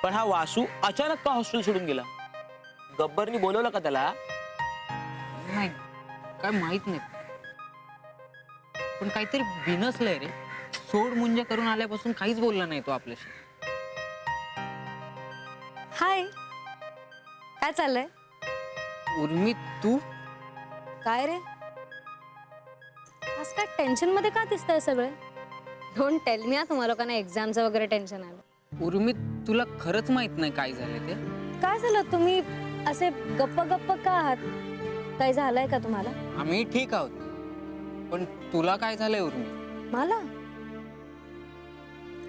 पण हा वासू अचानक का हॉस्टेल सोडून गेला? गब्बरनी बोलवलं का त्याला? नाही, काय माहित नाही, पण काहीतरी बिनसलंय रे. सोड मुंजा करून आल्यापासून काहीच बोलला नाही तो आपल्याशी. हाय, काय चाललंय? उर्मी, तू? काय रे, आज काय टेन्शन मध्ये का दिसतंय सगळे? डोंट टेल मी, तुम्हाला लोकांना एक्झामचं वगैरे टेन्शन आलं. उर्मी, तुला खरंच माहित नाही काय झालं ते? काय झालं, तुम्ही असे गप्प गप्प का आहात? काय झालंय का तुम्हाला? आम्ही ठीक आहोत, पण तुला काय झालंय उर्मी? मला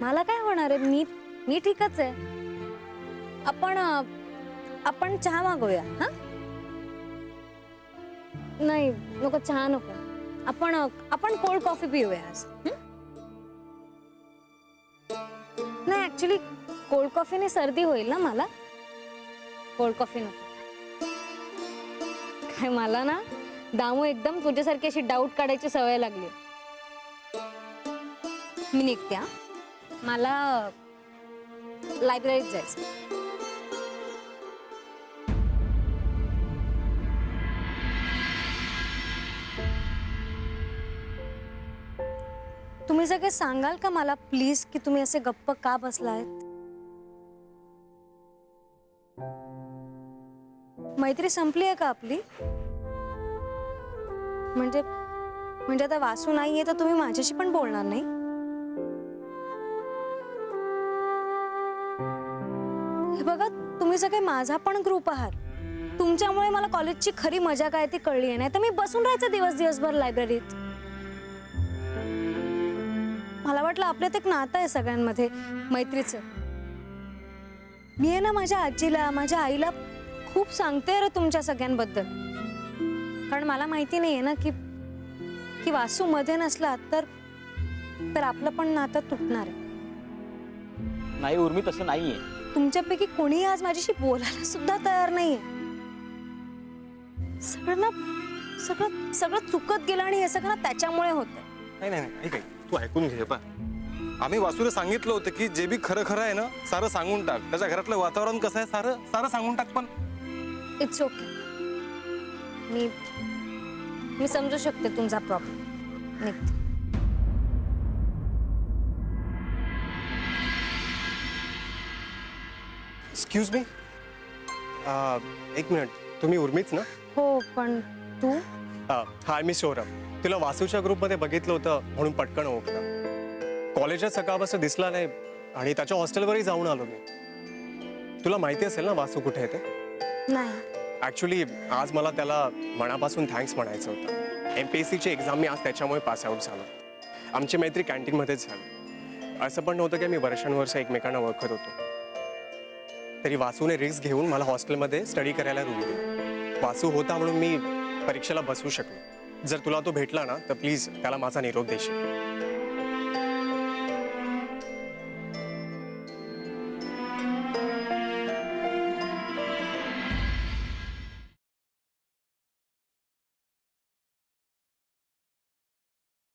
मला काय होणार आहे? मी ठीकच आहे. आपण चहा मागवूया. हा, नाही नको, चहा नको. आपण कोल्ड कॉफी पिऊया आज. नाही, ऍक्च्युली कोल्ड कॉफीने सर्दी होईल ना मला. कोल्ड कॉफी नको. काय मला ना दामू एकदम तुझ्यासारखी अशी डाऊट काढायची सवय लागली. मी निघते. हा, मला लायब्ररीत जायचं. तुम्ही सगळे सांगाल का मला प्लीज की तुम्ही असे गप्प का बसलायत? मैत्री संपली आहे का आपली? म्हणजे आता वासू नाहीये तर तुम्ही माझ्याशी पण बोलणार नाही? हे बघा, तुम्ही सगळे माझा पण ग्रुप आहात. तुमच्यामुळे मला कॉलेजची खरी मजा काय ती कळली आहे. नाही तर मी बसून राहायचं दिवसभर लायब्ररीत. मला वाटलं आपल्यात एक नातं आहे सगळ्यांमध्ये, मैत्रीचं. मी आहे ना माझ्या आजीला, माझ्या आईला खूप सांगते रे तुमच्या सगळ्यांबद्दल. कारण मला माहिती नाहीये ना की वासू मध्ये नसला तर आपलं पण नातं तुटणार आहे. नाही उर्मी, तसं नाहीये. तुमच्यापैकी कोणीही आज माझ्याशी बोलायला सुद्धा तयार नाहीये. सगळं चुकत गेलं आणि हे सगळं त्याच्यामुळे होतंय. नाही नाही नाही, ऐक, तू ऐकून घे. बा, आम्ही वासूला सांगितलं होतं की जे बी खरं खरं आहे ना सारं सांगून टाक. त्याच्या घरातलं वातावरण कसं आहे सारं सांगून टाक. पण इट्स ओके. मी समजू शकते तुमचा प्रॉब्लेम. निघते. एक्सक्यूज मी, एक मिनिट. तुम्ही उर्मीच ना? हो, पण तू? हाय, मी सौरभ. तुला वासूच्या ग्रुपमध्ये बघितलं होतं म्हणून पटकन ओळखलं. कॉलेजात सकाळपासून दिसला नाही आणि त्याच्या हॉस्टेलवरही जाऊन आलो मी. तुला माहिती असेल ना वासू कुठे आहे ते? नाही. ॲक्च्युली आज मला त्याला मनापासून थँक्स म्हणायचं होतं. MPSCची एक्झाम मी आज त्याच्यामुळे पासआउट झालो. आमची मैत्री कॅन्टीनमध्येच झाली. असं पण नव्हतं की मी वर्षानुवर्ष एकमेकांना ओळखत होतो. तरी वासूने रिस्क घेऊन मला हॉस्टेलमध्ये स्टडी करायला रूम दिली. वासू होता म्हणून मी परीक्षेला बसवू शकलो. जर तुला तो भेटला ना तर प्लीज त्याला माझा निरोप देशील.